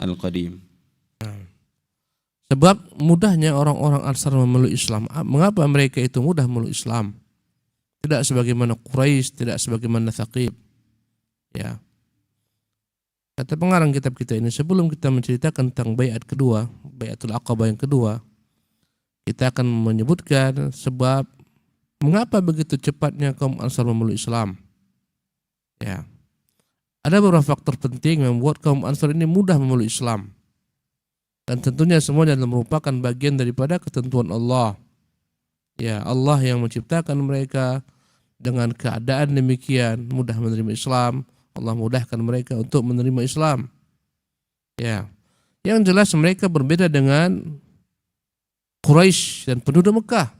القديم. Sebab mudahnya orang-orang Ansar memeluk Islam. Mengapa mereka itu mudah memeluk Islam? Tidak sebagaimana Quraisy, tidak sebagaimana Thaqif. Ya. Kata pengarang kitab kita ini, sebelum kita menceritakan tentang baiat kedua, baiatul Aqabah yang kedua, kita akan menyebutkan sebab mengapa begitu cepatnya kaum Ansar memeluk Islam. Ya. Ada beberapa faktor penting yang membuat kaum Ansar ini mudah memeluk Islam. Dan tentunya semuanya adalah merupakan bagian daripada ketentuan Allah. Ya, Allah yang menciptakan mereka dengan keadaan demikian mudah menerima Islam. Allah mudahkan mereka untuk menerima Islam. Ya. Yang jelas mereka berbeda dengan Quraisy dan penduduk Mekah.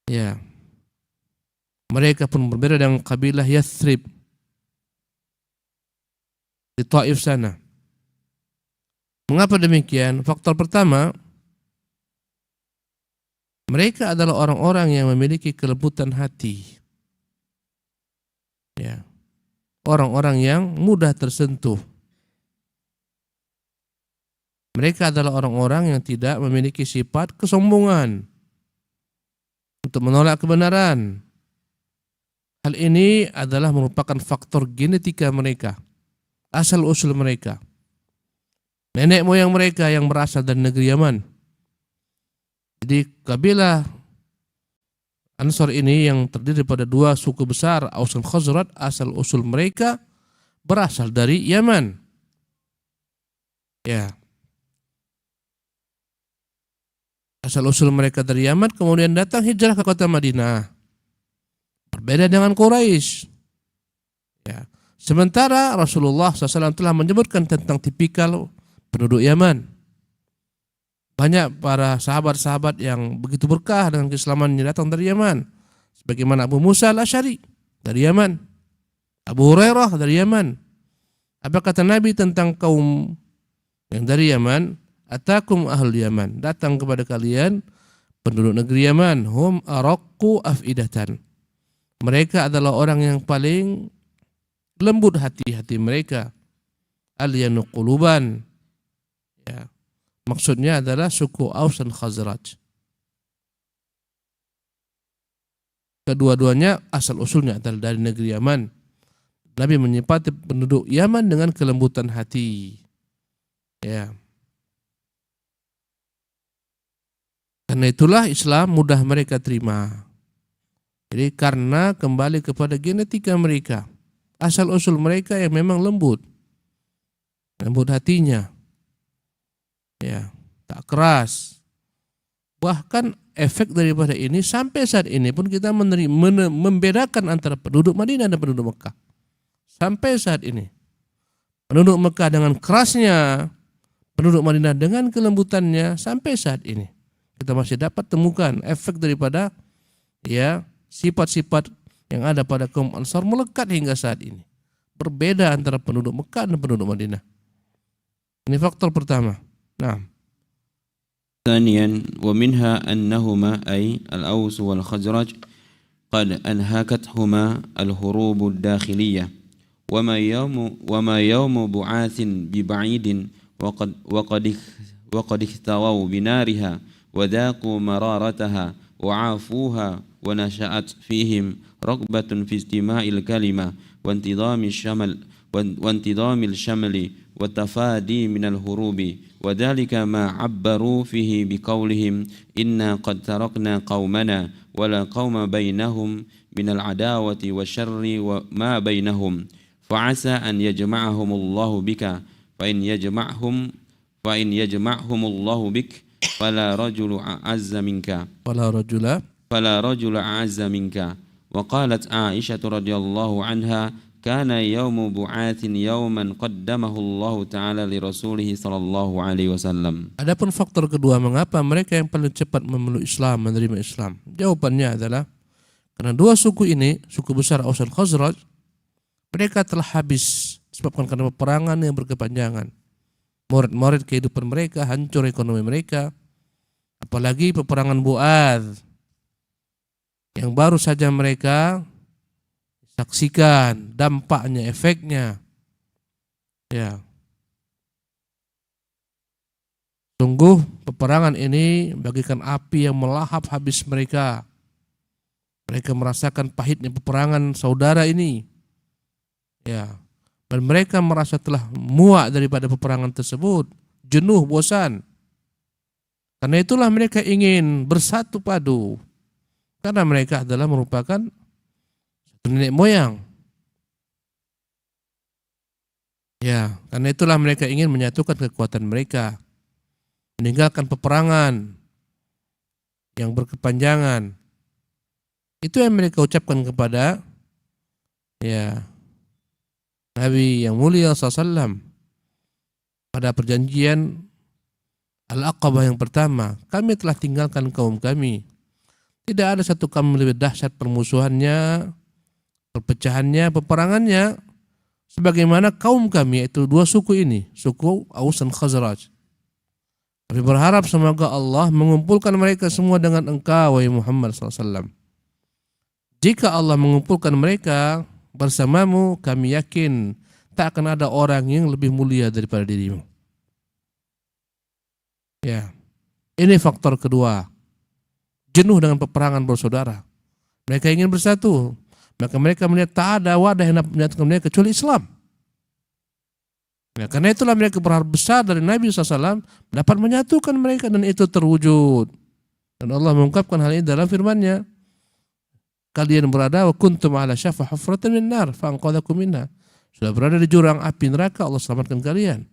Ya. Mereka pun berbeda dengan kabilah Yathrib di Taif sana. Mengapa demikian? Faktor pertama, mereka adalah orang-orang yang memiliki kelembutan hati. Ya. Orang-orang yang mudah tersentuh. Mereka adalah orang-orang yang tidak memiliki sifat kesombongan untuk menolak kebenaran. Hal ini adalah merupakan faktor genetika mereka, asal-usul mereka. Nenek moyang mereka yang berasal dari negeri Yaman. Jadi kabilah Ansar ini yang terdiri pada dua suku besar, Aus dan Khazraj, asal usul mereka berasal dari Yaman. Ya. Asal usul mereka dari Yaman, kemudian datang hijrah ke kota Madinah. Berbeda dengan Quraisy. Ya. Sementara Rasulullah SAW telah menyebutkan tentang tipikal penduduk Yaman. Banyak para sahabat-sahabat yang begitu berkah dengan keislamannya datang dari Yaman. Sebagaimana Abu Musa al-Asy'ari dari Yaman. Abu Hurairah dari Yaman. Apa kata Nabi tentang kaum yang dari Yaman? Atakum ahlul Yaman. Datang kepada kalian penduduk negeri Yaman. Hum araqqu afidatan. Mereka adalah orang yang paling lembut hati-hati mereka. Alyanu quluban. Ya. Maksudnya adalah suku Aus dan Khazraj. Kedua-duanya asal usulnya adalah dari negeri Yaman. Nabi menyifati penduduk Yaman dengan kelembutan hati. Ya. Karena itulah Islam mudah mereka terima. Jadi karena kembali kepada genetika mereka, asal usul mereka yang memang lembut hatinya. Ya, tak keras. Bahkan efek daripada ini sampai saat ini pun kita membedakan antara penduduk Madinah dan penduduk Mekah. Sampai saat ini. Penduduk Mekah dengan kerasnya, penduduk Madinah dengan kelembutannya sampai saat ini. Kita masih dapat temukan efek daripada ya sifat-sifat yang ada pada kaum Ansar melekat hingga saat ini. Berbeda antara penduduk Mekah dan penduduk Madinah. Ini faktor pertama. نعم. ثانيا ومنها أنهما أي الأوس والخزرج قد أنهكتهما الهروب الداخلية وما يوم بعاث ببعيد وقد اختووا بنارها وذاقوا مرارتها وعافوها ونشأت فيهم رغبة في استماع الكلمة وانتظام الشمل والتفادي من الهروب وذلك ما عبروا فيه بقولهم إنا قد تركنا قومنا ولا قوم بينهم من العداوة والشر وما بينهم فعسى أن يجمعهم الله بك فإن يجمعهم الله بك فلا رجل أعز منك وقالت عائشة رضي الله عنها كان يوم بعاث يوما قدمه الله تعالى لرسوله صلى الله عليه وسلم. Adapun faktor kedua mengapa mereka yang paling cepat memeluk Islam, menerima Islam? Jawabannya adalah karena dua suku ini, suku besar Aus dan Khazraj, mereka telah habis disebabkan karena peperangan yang berkepanjangan. Morat-morat kehidupan mereka, hancur ekonomi mereka. Apalagi peperangan Bu'adz yang baru saja mereka saksikan dampaknya, efeknya. Ya. Sungguh peperangan ini bagaikan api yang melahap habis mereka. Mereka merasakan pahitnya peperangan saudara ini. Ya. Dan mereka merasa telah muak daripada peperangan tersebut, jenuh, bosan. Karena itulah mereka ingin bersatu padu. Karena mereka adalah merupakan satu nenek moyang. Ya, karena itulah mereka ingin menyatukan kekuatan mereka. Meninggalkan peperangan yang berkepanjangan. Itu yang mereka ucapkan kepada Nabi yang mulia SAW pada perjanjian Al-Aqabah yang pertama. Kami telah tinggalkan kaum kami. Tidak ada satu kaum lebih dahsyat permusuhannya, perpecahannya, peperangannya sebagaimana kaum kami, yaitu dua suku ini, suku Aus dan Khazraj. Kami berharap semoga Allah mengumpulkan mereka semua dengan engkau, wahai Muhammad SAW. Jika Allah mengumpulkan mereka bersamamu, kami yakin tak akan ada orang yang lebih mulia daripada dirimu. Ya, ini faktor kedua. Jenuh dengan peperangan bersaudara. Mereka ingin bersatu. Maka mereka melihat tak ada wadah yang dapat menyatukan mereka kecuali Islam. Ya, karena itulah mereka berharap besar dari Nabi SAW dapat menyatukan mereka, dan itu terwujud. Dan Allah mengungkapkan hal ini dalam firman-Nya. Kalian berada wa kuntum ala syafa hufratin min nar fa anqadhakum minha. Sudah berada di jurang api neraka, Allah selamatkan kalian.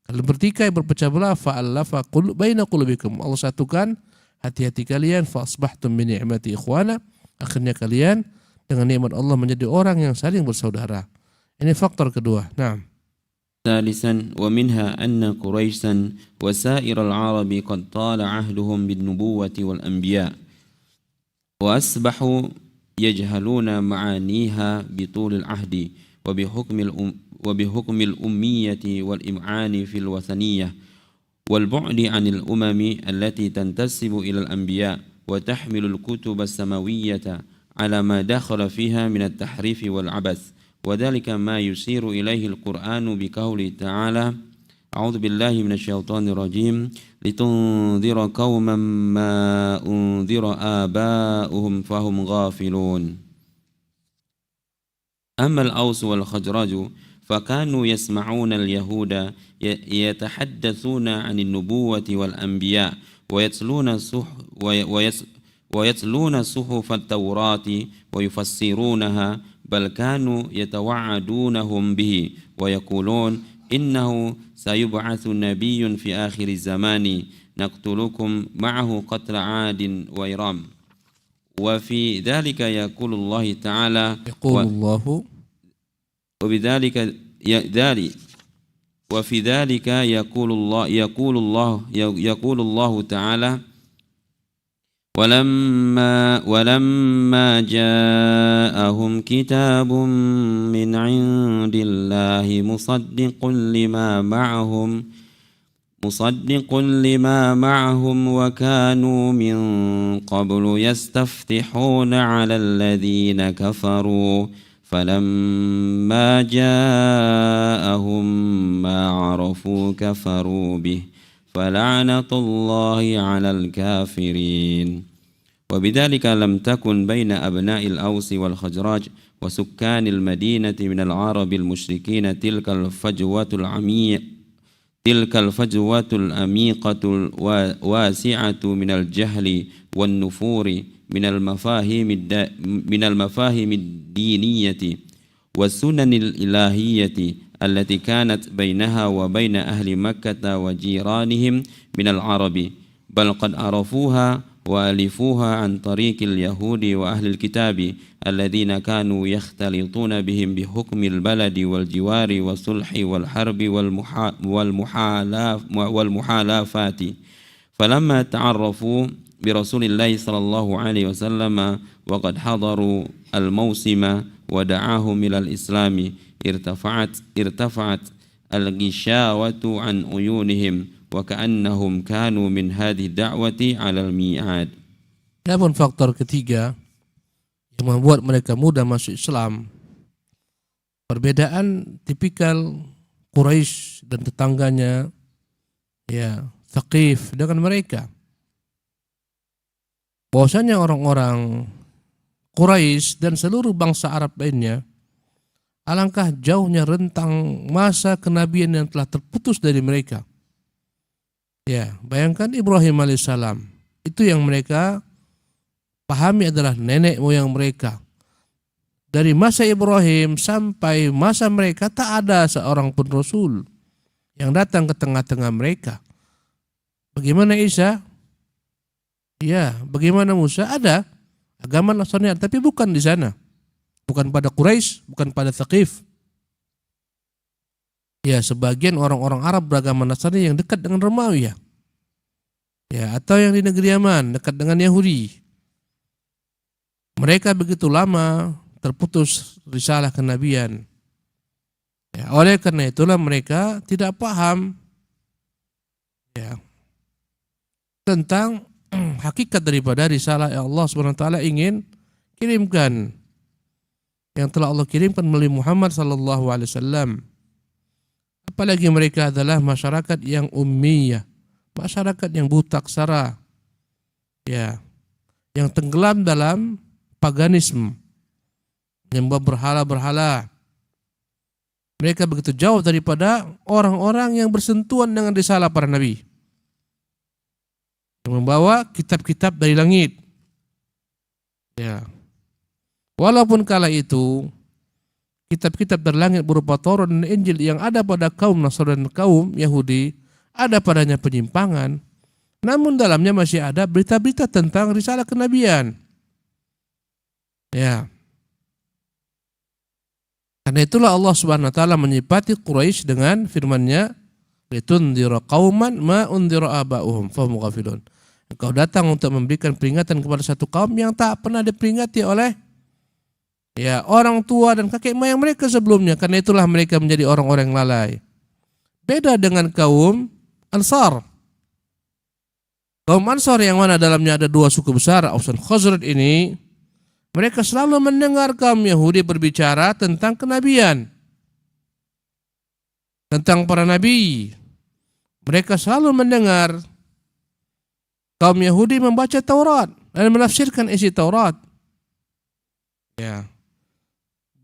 Kalian bertikai berpecah belah fa allafa baina qulubikum. Allah satukan hati-hati kalian fa asbahtum bi ni'mati ikhwana. Akhirnya kalian dengan nikmat Allah menjadi orang yang saling bersaudara. Ini faktor kedua. Nah. ثالثا ومنها أن قريشا وسائر العرب قد طال عهدهم بالنبوة والأنبياء وأصبحوا يجهلون معانيها بطول العهد وبحكم الأمية والإمعان في الوثنية والبعد عن الأمم التي تنتسب إلى الأنبياء وتحمل الكتب السماوية على ما دخل فيها من التحريف والعبث وذلك ما يشير إليه القرآن بقوله تعالى أعوذ بالله من الشيطان الرجيم لتنذر قوما ما أنذر آباؤهم فهم غافلون أما الأوس والخزرج فكانوا يسمعون اليهود يتحدثون عن النبوة والأنبياء ويتلون صحف التوراة ويفسرونها بل كانوا يتوعدونهم به ويقولون إنه سيبعث نبي في آخر الزمان نقتلكم معه قتل عاد وإرام وفي ذلك يقول الله تعالى وفي ذلك يقول الله تعالى ولما جاءهم كتاب من عند الله مصدق لما معهم وكانوا من قبل يستفتحون على الذين كفروا فلما جاءهم ما عرفوا كفروا به فلعنة الله على الكافرين وبذلك لم تكن بين أبناء الأوس والخزرج وسكان المدينة من العرب المشركين تلك الفجوة العميقة الواسعة من الجهل والنفور من المفاهيم الدينية والسنن الإلهية التي كانت بينها وبين أهل مكة وجيرانهم من العرب بل قد عرفوها وألفوها عن طريق اليهود وأهل الكتاب الذين كانوا يختلطون بهم بحكم البلد والجوار والصلح والحرب والمحالفات فلما تعرفوا برسول الله صلى الله عليه وسلم وقد حضروا الموسم ودعاهم إلى الإسلام ارتفعت الغشاوة عن عيونهم وكأنهم كانوا من هذه الدعوة على الميعاد. Namun faktor ketiga yang membuat mereka mudah masuk Islam, perbedaan tipikal Quraisy dan tetangganya, ya, Thaqif dengan mereka. Bahwasanya orang-orang Quraisy dan seluruh bangsa Arab lainnya, alangkah jauhnya rentang masa kenabian yang telah terputus dari mereka. Ya, bayangkan Ibrahim alaihissalam, itu yang mereka pahami adalah nenek moyang mereka. Dari masa Ibrahim sampai masa mereka tak ada seorang pun Rasul yang datang ke tengah-tengah mereka. Bagaimana Isa? Ya, bagaimana Musa? Ada agama Nasrani, tapi bukan di sana. Bukan pada Quraisy, bukan pada Thaqif. Ya, sebagian orang-orang Arab beragama Nasrani yang dekat dengan Romawi ya. Ya, atau yang di negeri Yaman dekat dengan Yahudi. Mereka begitu lama terputus risalah kenabian. Ya, oleh karena itulah mereka tidak paham ya, tentang hakikat daripada risalah yang Allah SWT ingin kirimkan, yang telah Allah kirimkan melalui Muhammad SAW. Apalagi mereka adalah masyarakat yang ummiyah, masyarakat yang buta aksara, ya, yang tenggelam dalam paganisme, menyembah berhala-berhala. Mereka begitu jauh daripada orang-orang yang bersentuhan dengan risalah para nabi, yang membawa kitab-kitab dari langit. Ya. Walaupun kala itu kitab-kitab dari langit berupa Taurat dan Injil yang ada pada kaum Nasrani dan kaum Yahudi, ada padanya penyimpangan, namun dalamnya masih ada berita-berita tentang risalah kenabian. Ya. Karena itulah Allah Subhanahu wa taala menyifati Quraisy dengan firman-Nya, "Litundhira qauman ma undhira aba'uhum fahum ghafilun." Engkau datang untuk memberikan peringatan kepada satu kaum yang tak pernah diperingati oleh ya orang tua dan kakek moyang mereka sebelumnya. Karena itulah mereka menjadi orang-orang yang lalai. Beda dengan kaum Ansar. Kaum Ansar yang mana dalamnya ada dua suku besar, Aus dan Khazraj ini, mereka selalu mendengar kaum Yahudi berbicara tentang kenabian, tentang para nabi. Mereka selalu mendengar kaum Yahudi membaca Taurat dan menafsirkan isi Taurat. Ya.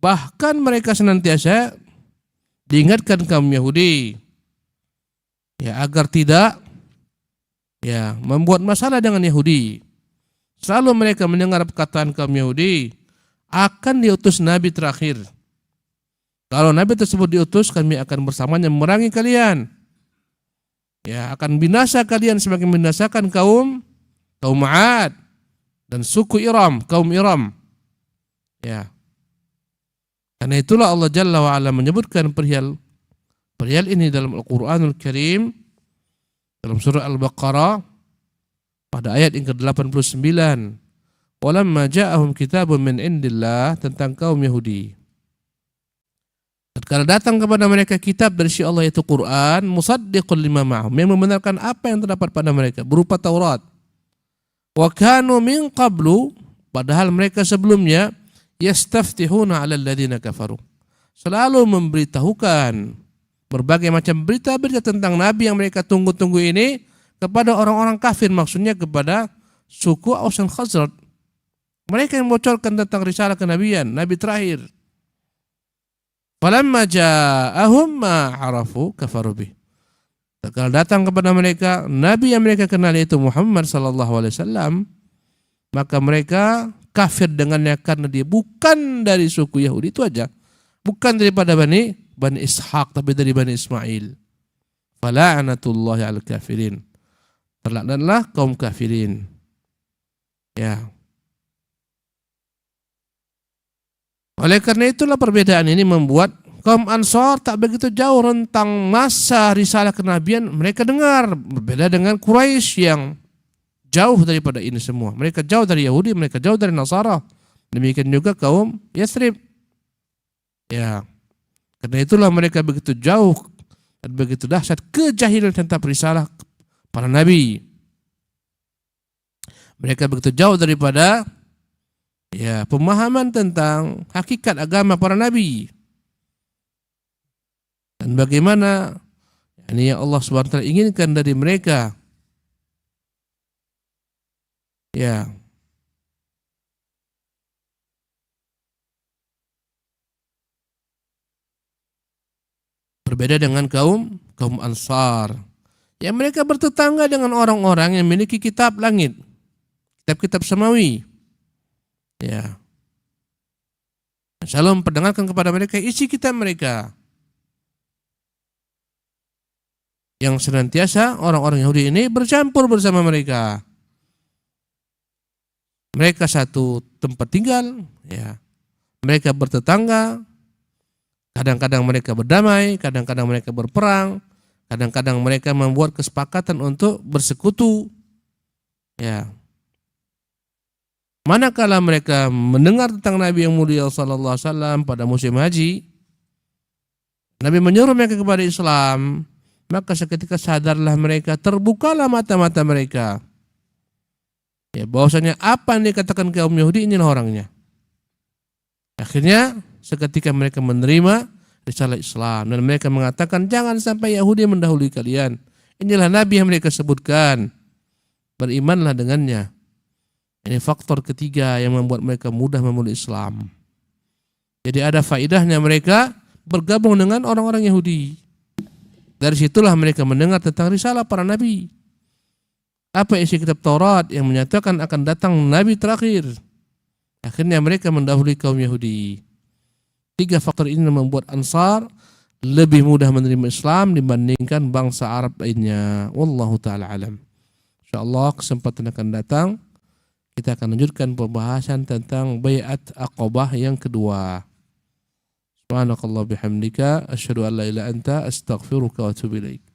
Bahkan mereka senantiasa diingatkan kaum Yahudi ya agar tidak ya membuat masalah dengan Yahudi. Selalu mereka mendengar perkataan kaum Yahudi, akan diutus nabi terakhir. Kalau nabi tersebut diutus, kami akan bersamanya memerangi kalian. Ya, akan binasa kalian sebagaimana membinasakan kaum Ma'ad dan suku Iram, kaum Iram. Ya. Karena itulah Allah Jalla wa Ala menyebutkan perihal ini dalam Al-Qur'anul Karim dalam surah Al-Baqarah pada ayat yang ke-89. Walamma ja'ahum kitabun min indillah, tentang kaum Yahudi. Tatkala datang kepada mereka kitab dari sisi Allah yaitu Quran, musaddiqul lima ma'hum, yang membenarkan apa yang terdapat pada mereka berupa Taurat. Wa kanu min qablu, padahal mereka sebelumnya yastaftihuna 'alal ladzina kafaru, selalu memberitahukan berbagai macam berita-berita tentang nabi yang mereka tunggu-tunggu ini kepada orang-orang kafir, maksudnya kepada suku Aus dan Khazraj. Mereka yang membocorkan tentang risalah kenabian, nabi terakhir. Falamma ja'ahum ma 'arafu kafaru bih. Tatkala datang kepada mereka nabi yang mereka kenal yaitu Muhammad sallallahu alaihi wasallam, maka mereka kafir dengannya karena dia bukan dari suku Yahudi, itu aja. Bukan daripada Bani Ishaq, tapi dari Bani Ismail. Fala'anatullahi 'alal kafirin. Terlaknatlah kaum kafirin. Ya. Oleh karena itulah perbedaan ini membuat kaum Ansar tak begitu jauh rentang masa risalah kenabian mereka dengar. Berbeda dengan Quraisy yang jauh daripada ini semua. Mereka jauh dari Yahudi, mereka jauh dari Nasara. Demikian juga kaum Yathrib. Ya. Karena itulah mereka begitu jauh dan begitu dahsyat kejahilan tentang risalah para nabi. Mereka begitu jauh daripada ya pemahaman tentang hakikat agama para nabi. Dan bagaimana ini yang Allah SWT inginkan dari mereka. Ya. Berbeda dengan kaum Ansar. Ya, mereka bertetangga dengan orang-orang yang memiliki kitab langit, kitab-kitab samawi. Ya. Shalom memperdengarkan kepada mereka isi kitab mereka. Yang senantiasa orang-orang Yahudi ini bercampur bersama mereka. Mereka satu tempat tinggal, ya. Mereka bertetangga. Kadang-kadang mereka berdamai, kadang-kadang mereka berperang, kadang-kadang mereka membuat kesepakatan untuk bersekutu. Ya. Manakala mereka mendengar tentang Nabi yang mulia sallallahu alaihi wasallam pada musim haji, Nabi menyuruh mereka kepada Islam, maka seketika sadarlah mereka, terbukalah mata-mata mereka. Ya, bahwasanya apa yang dikatakan kaum Yahudi inilah orangnya. Akhirnya seketika mereka menerima risalah Islam dan mereka mengatakan jangan sampai Yahudi mendahului kalian. Inilah Nabi yang mereka sebutkan. Berimanlah dengannya. Ini faktor ketiga yang membuat mereka mudah memeluk Islam. Jadi ada faedahnya mereka bergabung dengan orang-orang Yahudi. Dari situlah mereka mendengar tentang risalah para nabi. Apa isi kitab Taurat yang menyatakan akan datang nabi terakhir. Akhirnya mereka mendahului kaum Yahudi. 3 faktor ini membuat Ansar lebih mudah menerima Islam dibandingkan bangsa Arab lainnya. Wallahu ta'ala alam. InsyaAllah kesempatan akan datang kita akan lanjutkan pembahasan tentang Bai'at Aqabah yang kedua. Subhanakallah bihamdika asyhadu an la ilaha illa anta astaghfiruka wa atubu ilaik.